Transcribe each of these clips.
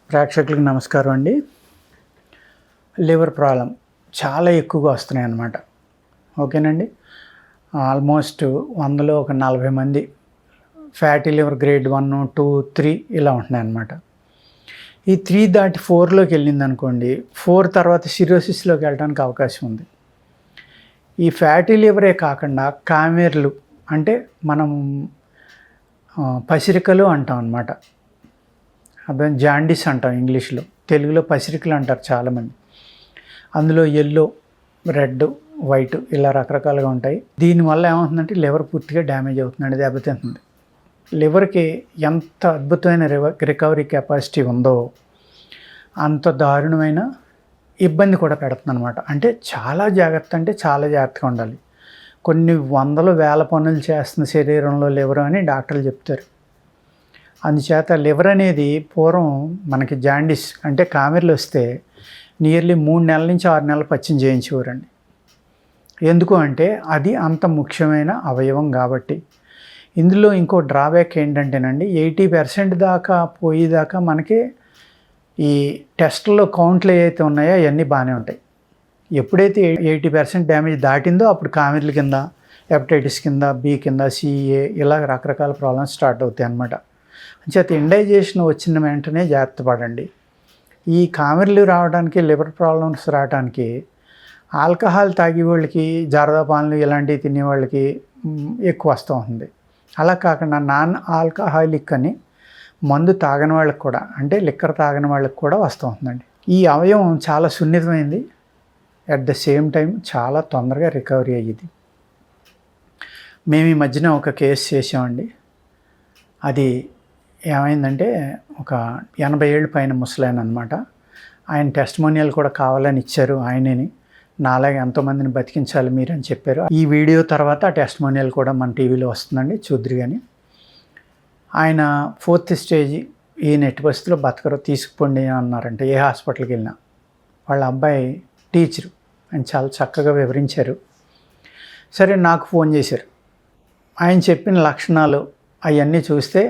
ప్రేక్షకులకు నమస్కారం అండి. లివర్ ప్రాబ్లం చాలా ఎక్కువగా వస్తున్నాయి అన్నమాట. ఓకేనండి. ఆల్మోస్ట్ 100లో ఒక 40 మంది ఫ్యాటీ లివర్ గ్రేడ్ 1, 2, 3 ఇలా ఉంటున్నాయి అన్నమాట. ఈ 3 దాటి 4లోకి వెళ్ళింది అనుకోండి, 4 తర్వాత సిరోసిస్లోకి వెళ్ళడానికి అవకాశం ఉంది. ఈ ఫ్యాటీ లివరే కాకుండా కామెర్లు అంటే మనం పసిరికలు అంటాం అన్నమాట. అదే జాండీస్ అంటాం ఇంగ్లీష్లో, తెలుగులో పసిరికలు అంటారు చాలామంది. అందులో ఎల్లో, రెడ్, వైట్ ఇలా రకరకాలుగా ఉంటాయి. దీనివల్ల ఏమవుతుందంటే లివర్ పూర్తిగా డ్యామేజ్ అవుతుందండి, దెబ్బతింటుంది. లివర్కి ఎంత అద్భుతమైన రికవరీ కెపాసిటీ ఉందో అంత దారుణమైన ఇబ్బంది కూడా పెడుతుంది అనమాట. అంటే చాలా జాగ్రత్తగా ఉండాలి. కొన్ని వందల వేల పనులు చేస్తున్న శరీరంలో లివర్ అని డాక్టర్లు చెప్తారు. అందుచేత లివర్ అనేది పూర్వం మనకి జాండీస్ అంటే కామెర్లు వస్తే నియర్లీ 3 నెలల నుంచి 6 నెలలు పచ్చిం చేయించేవారండి. ఎందుకు అంటే అది అంత ముఖ్యమైన అవయవం కాబట్టి. ఇందులో ఇంకో డ్రాబ్యాక్ ఏంటంటేనండి, 80% దాకా పోయేదాకా మనకి ఈ టెస్ట్లో కౌంట్లు ఏవైతే ఉన్నాయో అవన్నీ బాగానే ఉంటాయి. ఎప్పుడైతే 80% డ్యామేజ్ దాటిందో అప్పుడు కామెర్ల కింద, హెపటైటిస్ కింద, బి కింద, సిఏ ఇలా రకరకాల ప్రాబ్లమ్స్ స్టార్ట్ అవుతాయి అన్నమాట. అంచేత ఇండైజేషన్ వచ్చిన వెంటనే జాగ్రత్త పడండి. ఈ కామెర్లు రావడానికి, లివర్ ప్రాబ్లమ్స్ రావడానికి ఆల్కహాల్ తాగే వాళ్ళకి, జారదా పాన్లు ఇలాంటివి తినేవాళ్ళకి ఎక్కువ వస్తూ ఉంటుంది. అలా కాకుండా నాన్ ఆల్కహాలిక్ అని మందు తాగని వాళ్ళకి కూడా, అంటే లిక్కర్ తాగని వాళ్ళకి కూడా వస్తూ ఉంటుందండి. ఈ అవయవం చాలా సున్నితమైంది, అట్ ద సేమ్ టైం చాలా తొందరగా రికవరీ అయ్యేది. మేము ఈ మధ్యన ఒక కేసు చేసామండి. అది ఏమైందంటే ఒక 80 ఏళ్ళు పైన ముసలాయన అనమాట. ఆయన టెస్టిమోనియల్ కూడా కావాలని ఇచ్చారు. ఆయనని నాలాగే ఎంతోమందిని బతికించాలి మీరు అని చెప్పారు. ఈ వీడియో తర్వాత ఆ టెస్టిమోనియల్ కూడా మన టీవీలో వస్తుందండి, చూద్దురు. కానీ ఆయన 4th స్టేజ్, ఈయన ఎట్టి పరిస్థితిలో బతకరు, తీసుకుపోండి అన్నారంటే ఏ హాస్పిటల్కి వెళ్ళినా. వాళ్ళ అబ్బాయి టీచరు, ఆయన చాలా చక్కగా వివరించారు. సరే నాకు ఫోన్ చేశారు. ఆయన చెప్పిన లక్షణాలు అవన్నీ చూస్తే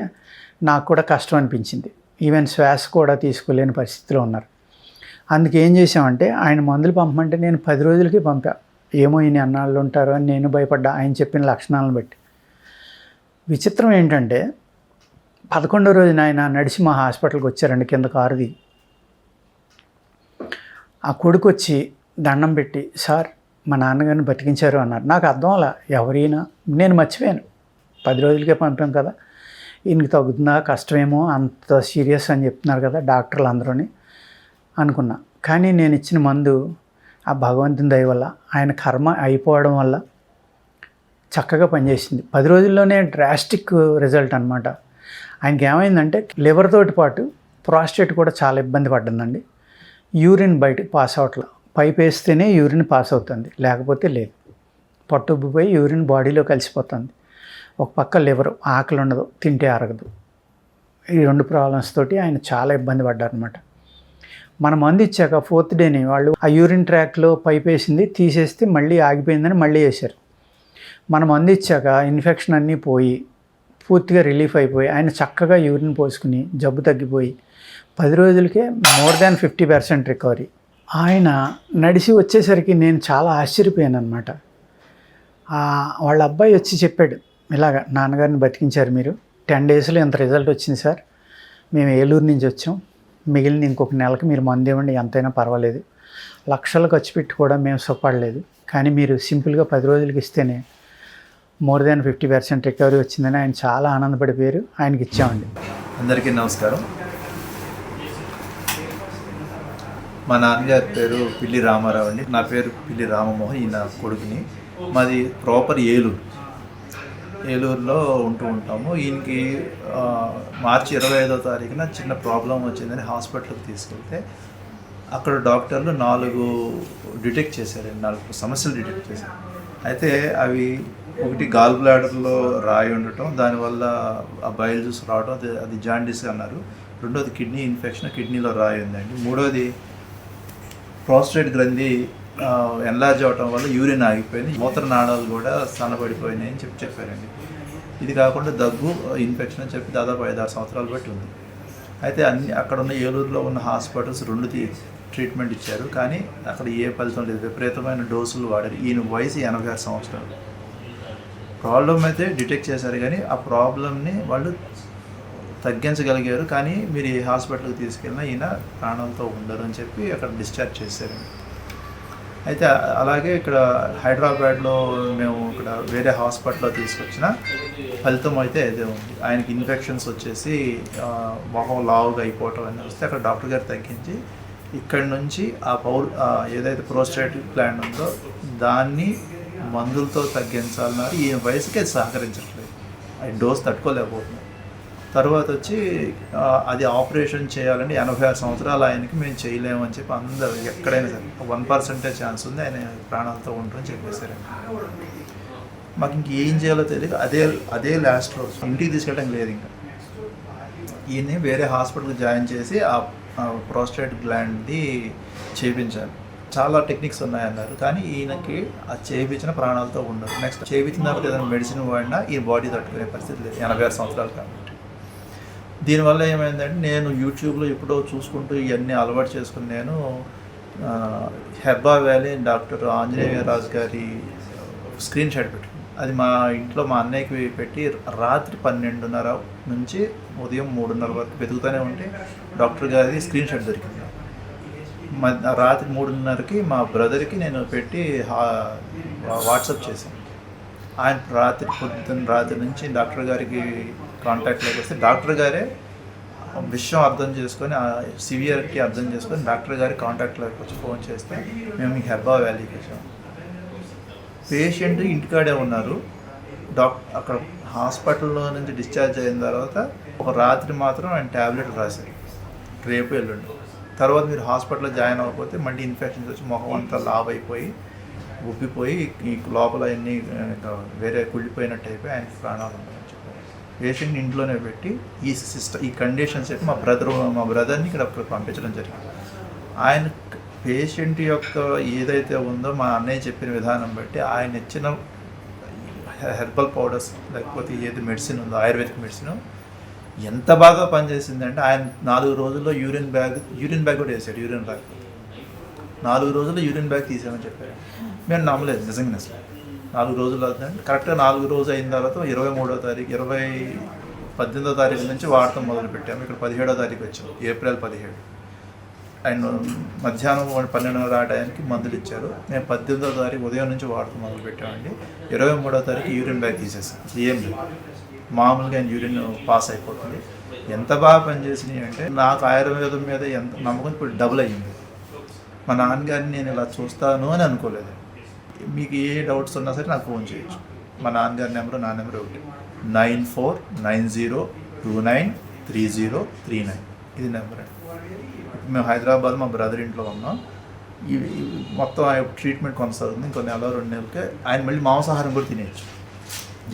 నాకు కూడా కష్టం అనిపించింది. ఈవెన్ శ్వాస కూడా తీసుకోలేని పరిస్థితిలో ఉన్నారు. అందుకే ఏం చేసామంటే ఆయన మందులు పంపమంటే నేను 10 రోజులకి పంపా. ఏమో ఈయన అన్నాళ్ళు ఉంటారు అని నేను భయపడ్డా ఆయన చెప్పిన లక్షణాలను బట్టి. విచిత్రం ఏంటంటే 11వ రోజున ఆయన నడిచి మా హాస్పిటల్కి వచ్చారండి, కింద కారు దిగి. ఆ కొడుకు వచ్చి దండం పెట్టి, సార్ మా నాన్నగారిని బతికించారు అన్నారు. నాకు అర్థం అలా, ఎవరైనా నేను మర్చిపోయాను. 10 రోజులకే పంపాం కదా, ఈయనకి తగ్గుతుందా, కష్టమేమో, అంత సీరియస్ అని చెప్తున్నారు కదా డాక్టర్లు అందరూని అనుకున్నా. కానీ నేను ఇచ్చిన మందు ఆ భగవంతుని దయ వల్ల, ఆయన కర్మ అయిపోవడం వల్ల చక్కగా పనిచేసింది. 10 రోజుల్లోనే డ్రాస్టిక్ రిజల్ట్ అనమాట. ఆయనకి ఏమైందంటే లివర్ తోటి పాటు ప్రాస్టేట్ కూడా చాలా ఇబ్బంది పడ్డందండి. యూరిన్ బయటకు పాస్ అవట్లా. పైప్ వేస్తేనే యూరిన్ పాస్ అవుతుంది, లేకపోతే లేదు. పట్టుబ్బిపోయి యూరిన్ బాడీలో కలిసిపోతుంది. ఒక పక్క లివరు, ఆకలి ఉండదు, తింటే అరగదు. ఈ 2 ప్రాబ్లమ్స్ తోటి ఆయన చాలా ఇబ్బంది పడ్డారనమాట. మన మందు ఇచ్చాక 4th డేని వాళ్ళు ఆ యూరిన్ ట్రాక్లో పైప్ వేసింది తీసేస్తే మళ్ళీ ఆగిపోయిందని మళ్ళీ వేశారు. మన మందు ఇచ్చాక ఇన్ఫెక్షన్ అన్నీ పోయి పూర్తిగా రిలీఫ్ అయిపోయి ఆయన చక్కగా యూరిన్ పోసుకుని జబ్బు తగ్గిపోయి 10 రోజులకే మోర్ దాన్ 50% రికవరీ. ఆయన నడిచి వచ్చేసరికి నేను చాలా ఆశ్చర్యపోయాను అనమాట. వాళ్ళ అబ్బాయి వచ్చి చెప్పాడు, ఇలాగ నాన్నగారిని బతికించారు మీరు, 10 డేస్లో ఇంత రిజల్ట్ వచ్చింది సార్, మేము ఏలూరు నుంచి వచ్చాం, మిగిలిన ఇంకొక నెలకి మీరు మందు ఇవ్వండి, ఎంతైనా పర్వాలేదు, లక్షలు ఖర్చు పెట్టి కూడా మేము సుఖపడలేదు, కానీ మీరు సింపుల్గా 10 రోజులకి ఇస్తేనే మోర్ దాన్ 50% రికవరీ వచ్చిందని ఆయన చాలా ఆనందపడిపోయారు. ఆయనకి ఇచ్చామండి. అందరికీ నమస్కారం. మా నాన్నగారి పేరు పిల్లి రామారావు అండి. నా పేరు పిల్లి రామమోహన్, ఈయన కొడుకుని. మాది ప్రాపర్ ఏలూరులో ఉంటూ ఉంటాము. ఈయనకి మార్చి 25వ తారీఖున చిన్న ప్రాబ్లం వచ్చిందని హాస్పిటల్కి తీసుకెళ్తే అక్కడ డాక్టర్లు 4 డిటెక్ట్ చేశారండి, 4 సమస్యలు డిటెక్ట్ చేశారు. అయితే అవి ఒకటి గాల్ బ్లాడర్లో రాయి ఉండటం, దానివల్ల ఆ బయలు జ్యూస్ రావడం, అది జాండీస్ అన్నారు. రెండోది కిడ్నీ ఇన్ఫెక్షన్, కిడ్నీలో రాయి ఉందండి. మూడోది ప్రాస్టేట్ గ్రంథి ఎన్లార్జ్ అవటం వల్ల యూరిన్ ఆగిపోయింది, మూత్ర నాళాలు కూడా సన్నబడిపోయినాయి అని చెప్పారండి. ఇది కాకుండా దగ్గు, ఇన్ఫెక్షన్ అని చెప్పి దాదాపు 5-6 సంవత్సరాలు బట్టి ఉంది. అయితే అక్కడ ఉన్న ఏలూరులో ఉన్న హాస్పిటల్స్ 2 ట్రీట్మెంట్ ఇచ్చారు, కానీ అక్కడ ఏ ఫలితం లేదు. విపరీతమైన డోసులు వాడారు. ఈయన వయసు 86 సంవత్సరాలు. ప్రాబ్లం అయితే డిటెక్ట్ చేశారు, కానీ ఆ ప్రాబ్లమ్ని వాళ్ళు తగ్గించగలిగారు. కానీ మీరు ఏ హాస్పిటల్కి తీసుకెళ్ళినా ఈయన ప్రాణాలతో ఉండరు అని చెప్పి అక్కడ డిశ్చార్జ్ చేశారు. అయితే అలాగే ఇక్కడ హైదరాబాద్లో మేము ఇక్కడ వేరే హాస్పిటల్లో తీసుకొచ్చిన ఫలితం అయితే అదే ఉంది. ఆయనకి ఇన్ఫెక్షన్స్ వచ్చేసి మొహం లావుగా అయిపోవటం అన్నీ వస్తే అక్కడ డాక్టర్ గారు తగ్గించి ఇక్కడ నుంచి ఏదైతే ప్రోస్టేటిక్ గ్లాండ్ ఉందో దాన్ని మందులతో తగ్గించాలన్నారు. ఈ వయసుకి అది సహకరించట్లేదు, అది డోస్ తట్టుకోలేకపోతున్నాం. తర్వాత వచ్చి అది ఆపరేషన్ చేయాలంటే 86 సంవత్సరాలు ఆయనకి మేము చేయలేమని చెప్పి అందరూ ఎక్కడైనా సరే 1% ఛాన్స్ ఉంది ఆయన ప్రాణాలతో ఉంటారని చెప్పేశారు. మాకు ఇంకేం చేయాలో తెలియదు. అదే లాస్ట్ రోజు ఇంటికి తీసుకెళ్ళడం లేదు. ఇంకా ఈయన్ని వేరే హాస్పిటల్కి జాయిన్ చేసి ఆ ప్రోస్టేట్ గ్లాండ్ది చేయించారు. చాలా టెక్నిక్స్ ఉన్నాయన్నారు, కానీ ఈయనకి అది చేయించిన ప్రాణాలతో ఉండదు. నెక్స్ట్ చేయించిన తర్వాత ఏదైనా మెడిసిన్ వాడినా ఈ బాడీ తట్టుకునే పరిస్థితి లేదు, 86 సంవత్సరాలు కాబట్టి. దీనివల్ల ఏమైందంటే నేను యూట్యూబ్లో ఎప్పుడో చూసుకుంటూ ఇవన్నీ అలవాటు చేసుకుని నేను హెర్బా వ్యాలీ డాక్టర్ ఆంజనేయ రాజు గారి స్క్రీన్ షాట్ పెట్టుకున్నాను. అది మా ఇంట్లో మా అన్నయ్యకి పెట్టి రాత్రి 12:30 నుంచి ఉదయం 3:30 వరకు వెతుకుతూనే ఉంటే డాక్టర్ గారి స్క్రీన్ షాట్ దొరికింది. రాత్రి 3:30కి మా బ్రదర్కి నేను పెట్టి వాట్సాప్ చేశాను. ఆయన రాత్రి నుంచి డాక్టర్ గారికి కాంటాక్ట్లోకి వస్తే డాక్టర్ గారే విషయం అర్థం చేసుకొని ఆ సివియరిటీ అర్థం చేసుకొని డాక్టర్ గారి కాంటాక్ట్లోకి వచ్చి ఫోన్ చేస్తే మేము ఈ హెర్బా వ్యాలీకి వచ్చాము. పేషెంట్ ఇంటికాడే ఉన్నారు. అక్కడ హాస్పిటల్లో నుంచి డిశ్చార్జ్ అయిన తర్వాత ఒక రాత్రి మాత్రం ఆయన ట్యాబ్లెట్ రాశారు, రేపు ఎల్లుండి. తర్వాత మీరు హాస్పిటల్లో జాయిన్ అవ్వకపోతే మళ్ళీ ఇన్ఫెక్షన్స్ వచ్చి మొహం అంతా లావ్ అయిపోయి ఉబ్బిపోయి ఈ లోపల అన్నీ వేరే కుళ్ళిపోయినట్టు అయిపోయి ఆయనకి ప్రాణాలు ఉన్నాయని చెప్పారు. పేషెంట్ ఇంట్లోనే పెట్టి ఈ కండిషన్స్ చెప్పి మా బ్రదర్ని ఇక్కడ పంపించడం జరిగింది. ఆయన పేషెంట్ యొక్క ఏదైతే ఉందో మా అన్నయ్య చెప్పిన విధానం బట్టి ఆయన ఇచ్చిన హెర్బల్ పౌడర్స్ లేకపోతే ఏది మెడిసిన్ ఉందో ఆయుర్వేదిక్ మెడిసిన్ ఎంత బాగా పనిచేసిందంటే ఆయన 4 రోజుల్లో యూరిన్ బ్యాగ్ కూడా వేసాడు. యూరిన్ బ్యాగ్ 4 రోజుల్లో యూరిన్ బ్యాగ్ తీసామని చెప్పారు. మేము నమ్మలేదు నిజంగా. అసలు 4 రోజులు అవుతుందంటే కరెక్ట్గా 4 రోజు అయిన తర్వాత 23వ తారీఖు 18వ తారీఖు నుంచి వాడటం మొదలు పెట్టాము. ఇక్కడ 17వ తారీఖు వచ్చాము, ఏప్రిల్ 17. ఆయన మధ్యాహ్నం 12:30 ఆ టైంకి మందులు ఇచ్చారు. మేము 18వ తారీఖు ఉదయం నుంచి వాడటం మొదలు పెట్టామండి. 23వ తారీఖు యూరిన్ బ్యాగ్ తీసేసాం. ఏం లేదు, మామూలుగా యూరిన్ పాస్ అయిపోతుంది. ఎంత బాగా పనిచేసినాయి అంటే నాకు ఆయుర్వేదం మీద ఎంత నమ్మకం ఇప్పుడు డబుల్ అయ్యింది. మా నాన్నగారిని నేను ఇలా చూస్తాను అని అనుకోలేదు. మీకు ఏ డౌట్స్ ఉన్నా సరే నాకు ఫోన్ చేయొచ్చు. మా నాన్నగారి నెంబరు నా నెంబర్ ఒకటి 9490293039. ఇది నెంబర్ అండి. మేము హైదరాబాద్ మా బ్రదర్ ఇంట్లో ఉన్నాం. ఇవి మొత్తం ట్రీట్మెంట్ కొనసాగుతుంది. ఇంకో 1-2 నెలలకే ఆయన మళ్ళీ మాంసాహారం కూడా తినేయచ్చు.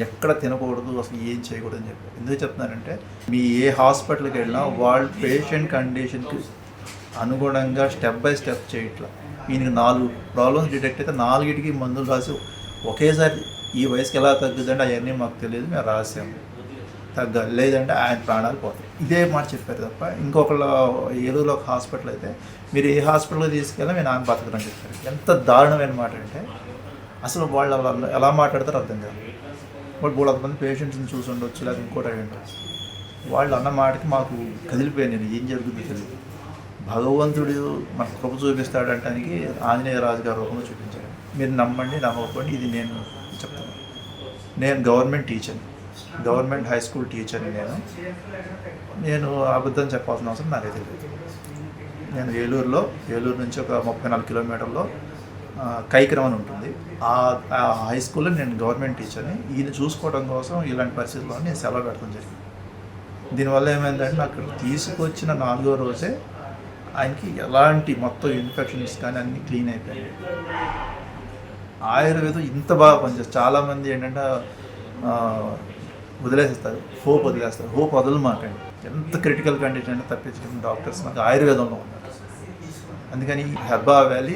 ఎక్కడ తినకూడదు, అసలు ఏం చేయకూడదు అని చెప్పి ఎందుకు చెప్తున్నానంటే మీ ఏ హాస్పిటల్కి వెళ్ళినా వాళ్ళు పేషెంట్ కండిషన్కి అనుగుణంగా స్టెప్ బై స్టెప్ చేయట్లా. ఈయనకి 4 ప్రాబ్లమ్స్ డిటెక్ట్ అయితే 4టికి మందులు రాసి ఒకేసారి ఈ వయసుకి ఎలా తగ్గుతుందంటే అవన్నీ మాకు తెలియదు, మేము రాసాము. తగ్గాలి, లేదంటే ఆయన ప్రాణాలు పోతాయి. ఇదే మాట చెప్పారు తప్ప ఇంకొకళ్ళు ఏలూరులో ఒక హాస్పిటల్ అయితే మీరు ఏ హాస్పిటల్లో తీసుకెళ్ళి మీ నాన్న బతకరని చెప్పారు. ఎంత దారుణమైన మాట అంటే అసలు వాళ్ళు ఎలా మాట్లాడతారో అర్థం కాదు. వాళ్ళు 300 మంది పేషెంట్స్ని చూసి ఉండొచ్చు, లేదా ఇంకోటి అయి ఉండొచ్చు. వాళ్ళు అన్న మాటకి మాకు కదిలిపోయాను. నేను ఏం జరుగుతుందో తెలియదు. భగవంతుడు మన కృప చూపిస్తాడంటానికి ఆంజనేయ రాజు గారు రూపంలో చూపించాడు. మీరు నమ్మండి నమ్మకపోండి, ఇది నేను చెప్తాను. నేను గవర్నమెంట్ టీచర్ని, గవర్నమెంట్ హై స్కూల్ టీచర్ని. నేను అబద్ధం చెప్పాల్సిన అవసరం నాకైతే లేదు. నేను ఏలూరు నుంచి ఒక 34 కిలోమీటర్లో కైక్రమ్ అని ఉంటుంది. ఆ హై స్కూల్లో నేను గవర్నమెంట్ టీచర్ని. ఈయన చూసుకోవడం కోసం ఇలాంటి పరిస్థితుల్లో నేను సెలవు పెడతాం జరిగింది. దీనివల్ల ఏమైందంటే నాకు తీసుకొచ్చిన 4వ రోజే ఆయనకి ఎలాంటి మొత్తం ఇన్ఫెక్షన్స్ కానీ అన్నీ క్లీన్ అయిపోయాయి. ఆయుర్వేదం ఇంత బాగా పనిచేస్తుంది. చాలామంది ఏంటంటే వదిలేసేస్తారు, హోప్ వదిలేస్తారు. హోప్ వదలమాకండి. ఎంత క్రిటికల్ కండిషన్ అంటే తప్పించుకున్న డాక్టర్స్ నాకు ఆయుర్వేదంలో ఉన్నారు. అందుకని హెర్బా వ్యాలీ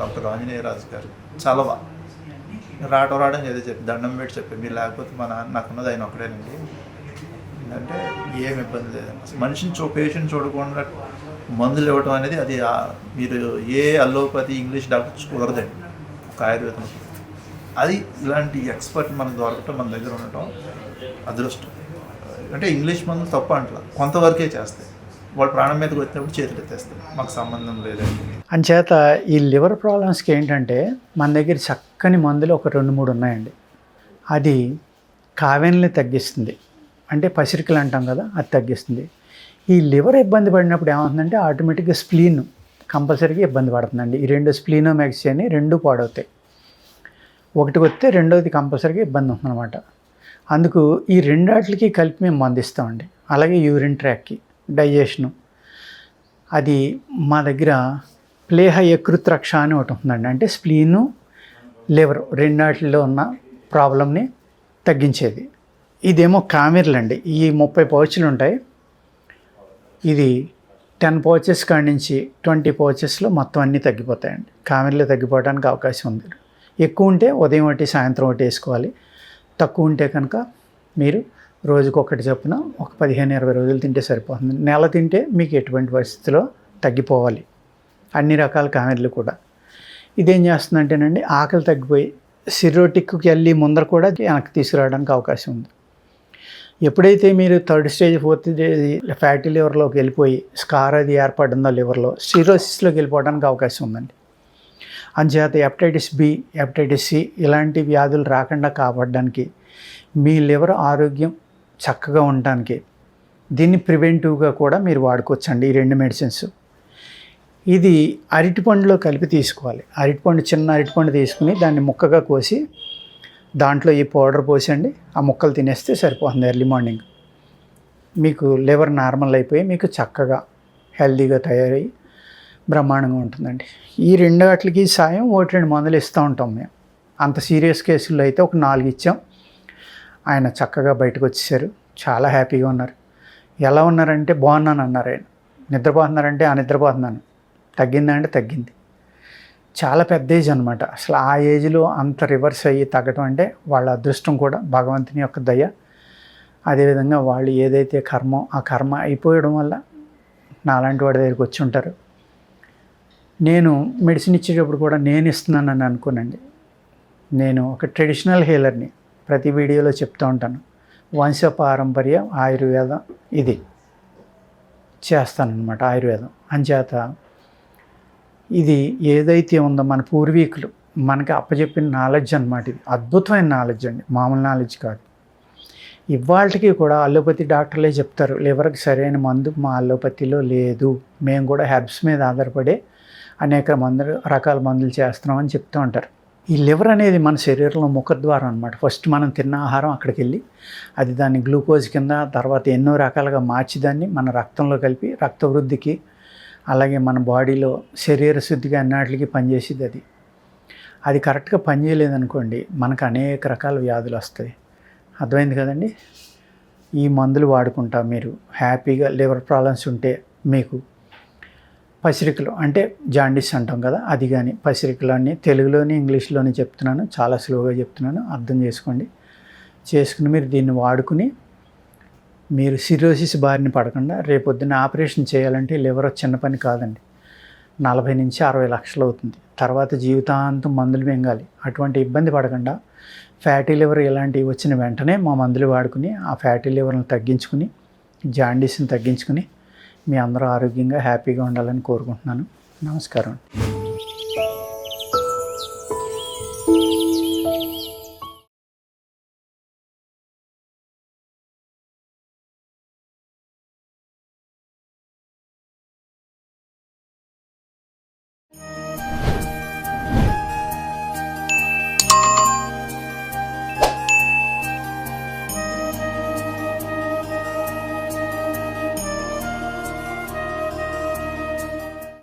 డాక్టర్ ఆంజనేయ రాజు గారు చాలా బాగా రావడం ఏదో చెప్పి దండం పెట్టి చెప్పి మీరు లేకపోతే మా నాన్న నాకున్నది ఆయన ఒక్కడేనండి అంటే ఏం ఇబ్బంది లేదండి. అసలు మనిషిని పేషెంట్ చూడకుండా మందులు ఇవ్వడం అనేది అది మీరు ఏ అల్లోపతి ఇంగ్లీష్ డాక్టర్ కుదరదండి. ఒక ఆయుర్వేదం అది ఇలాంటి ఎక్స్పర్ట్ మనకు దొరకటం మన దగ్గర ఉండటం అదృష్టం. అంటే ఇంగ్లీష్ మందులు తప్ప అంటలా కొంతవరకే చేస్తాయి, వాళ్ళ ప్రాణం మీదకి వచ్చినప్పుడు చేతులు ఎత్తేస్తాయి, మాకు సంబంధం లేదండి. అంచేత ఈ లివర్ ప్రాబ్లమ్స్కి ఏంటంటే మన దగ్గర చక్కని మందులు ఒక 2-3 ఉన్నాయండి. అది కావేన్లని తగ్గిస్తుంది, అంటే పసిరికలు అంటాం కదా, అది తగ్గిస్తుంది. ఈ లివర్ ఇబ్బంది పడినప్పుడు ఏమవుతుందంటే ఆటోమేటిక్గా స్ప్లీన్ కంపల్సరీగా ఇబ్బంది పడుతుందండి. ఈ 2 స్ప్లీనోమెక్స్ అని 2 పాడవుతాయి. ఒకటి వస్తే రెండోది కంపల్సరీగా ఇబ్బంది ఉంటుందన్నమాట. అందుకు ఈ 2 వాటికి కలిపి మేము మందిస్తామండి. అలాగే యూరిన్ ట్రాక్కి, డైజెషను, అది మా దగ్గర ప్లేహ యకృత్ రక్ష అని ఒకటి ఉంటుందండి. అంటే స్ప్లీను లివర్ 2 వాటిల్లో ఉన్న ప్రాబ్లమ్ని తగ్గించేది. ఇదేమో కామెర్లు అండి. ఈ 30 పౌచులు ఉంటాయి. ఇది 10 పౌచెస్ కాడి నుంచి 20 పౌచెస్లో మొత్తం అన్నీ తగ్గిపోతాయండి. కామెర్లు తగ్గిపోవడానికి అవకాశం ఉంది. ఎక్కువ ఉంటే ఉదయం ఒకటి సాయంత్రం ఒకటి వేసుకోవాలి. తక్కువ ఉంటే కనుక మీరు రోజుకు ఒకటి చొప్పున ఒక 15-20 రోజులు తింటే సరిపోతుంది. నెల తింటే మీకు ఎటువంటి పరిస్థితిలో తగ్గిపోవాలి అన్ని రకాల కామెర్లు కూడా. ఇదేం చేస్తుందంటేనండి ఆకలి తగ్గిపోయి సిరోటిక్కి వెళ్ళి ముందర కూడా వెనక్కి తీసుకురావడానికి అవకాశం ఉంది. ఎప్పుడైతే మీరు 3rd stage 4th stage fatty లివర్లోకి వెళ్ళిపోయి స్కార్ అది ఏర్పడిందో లివర్లో సిరోసిస్లోకి వెళ్ళిపోవడానికి అవకాశం ఉందండి. అంచేత హెపటైటిస్ బి, హెపటైటిస్ సి ఇలాంటి వ్యాధులు రాకుండా కాపాడడానికి, మీ లివర్ ఆరోగ్యం చక్కగా ఉండటానికి దీన్ని ప్రివెంటివ్గా కూడా మీరు వాడుకోవచ్చండి. ఈ 2 మెడిసిన్స్. ఇది అరటిపండులో కలిపి తీసుకోవాలి. అరటిపండు, చిన్న అరటిపండు తీసుకుని దాన్ని ముక్కగా కోసి దాంట్లో ఈ పౌడర్ పోసండి. ఆ ముక్కలు తినేస్తే సరిపోతుంది. ఎర్లీ మార్నింగ్ మీకు లివర్ నార్మల్ అయిపోయి మీకు చక్కగా హెల్తీగా తయారయ్యి బ్రహ్మాండంగా ఉంటుందండి. ఈ 2 వాటికి సాయం 1-2 మందులు ఇస్తూ ఉంటాం మేము. అంత సీరియస్ కేసుల్లో అయితే ఒక 4 ఇచ్చాం. ఆయన చక్కగా బయటకు వచ్చేసారు, చాలా హ్యాపీగా ఉన్నారు. ఎలా ఉన్నారంటే బాగున్నాను అన్నారు. ఆయన నిద్రపోతున్నారంటే ఆ నిద్రపోతున్నాను, తగ్గిందంటే తగ్గింది. చాలా పెద్ద ఏజ్ అనమాట. అసలు ఆ ఏజ్లో అంత రివర్స్ అయ్యి తగ్గడం అంటే వాళ్ళ అదృష్టం కూడా, భగవంతుని యొక్క దయ. అదేవిధంగా వాళ్ళు ఏదైతే కర్మో ఆ కర్మ అయిపోయడం వల్ల నాలాంటి వాడి దగ్గరికి వచ్చి ఉంటారు. నేను మెడిసిన్ ఇచ్చేటప్పుడు కూడా నేను ఇస్తున్నానని అనుకోనండి. నేను ఒక ట్రెడిషనల్ హీలర్ని, ప్రతి వీడియోలో చెప్తూ ఉంటాను. వంశపారంపర్య ఆయుర్వేదం ఇది చేస్తానన్నమాట, ఆయుర్వేదం. అంచేత ఇది ఏదైతే ఉందో మన పూర్వీకులు మనకి అప్పచెప్పిన నాలెడ్జ్ అనమాట. ఇది అద్భుతమైన నాలెడ్జ్ అండి, మామూలు నాలెడ్జ్ కాదు. ఇవాళకి కూడా అల్లోపతి డాక్టర్లే చెప్తారు లివర్కి సరైన మందు మా అల్లోపతిలో లేదు, మేము కూడా హెర్బ్స్ మీద ఆధారపడే అనేక రకాల మందులు చేస్తున్నామని చెప్తూ ఉంటారు. ఈ లివర్ అనేది మన శరీరంలో ముఖద్వారం అనమాట. ఫస్ట్ మనం తిన్న ఆహారం అక్కడికి వెళ్ళి అది దాన్ని గ్లూకోజ్ కింద, తర్వాత ఎన్నో రకాలుగా మార్చి దాన్ని మన రక్తంలో కలిపి రక్త వృద్ధికి, అలాగే మన బాడీలో శరీర శుద్ధిగా అన్నిటికీ పనిచేసేది అది. అది కరెక్ట్గా పనిచేయలేదనుకోండి మనకు అనేక రకాల వ్యాధులు వస్తాయి. అర్థమైంది కదండి. ఈ మందులు వాడుకుంటా మీరు హ్యాపీగా, లివర్ ప్రాబ్లమ్స్ ఉంటే మీకు పసిరికలు అంటే జాండీస్ అంటాం కదా, అది కానీ పసిరికలు అన్నీ తెలుగులోని ఇంగ్లీష్లోని చెప్తున్నాను, చాలా స్లోగా చెప్తున్నాను, అర్థం చేసుకుని మీరు దీన్ని వాడుకుని మీరు సిరోసిస్ బారిన పడకుండా, రేపొద్దున ఆపరేషన్ చేయాలంటే లివర్ చిన్న పని కాదండి. 40 నుంచి 60 లక్షలు అవుతుంది. తర్వాత జీవితాంతం మందులు మింగాలి. అటువంటి ఇబ్బంది పడకుండా ఫ్యాటీ లివర్ ఇలాంటివి వచ్చిన వెంటనే మా మందులు వాడుకుని ఆ ఫ్యాటీ లివర్ని తగ్గించుకుని, జాండీస్ని తగ్గించుకుని మీ అందరూ ఆరోగ్యంగా హ్యాపీగా ఉండాలని కోరుకుంటున్నాను. నమస్కారం.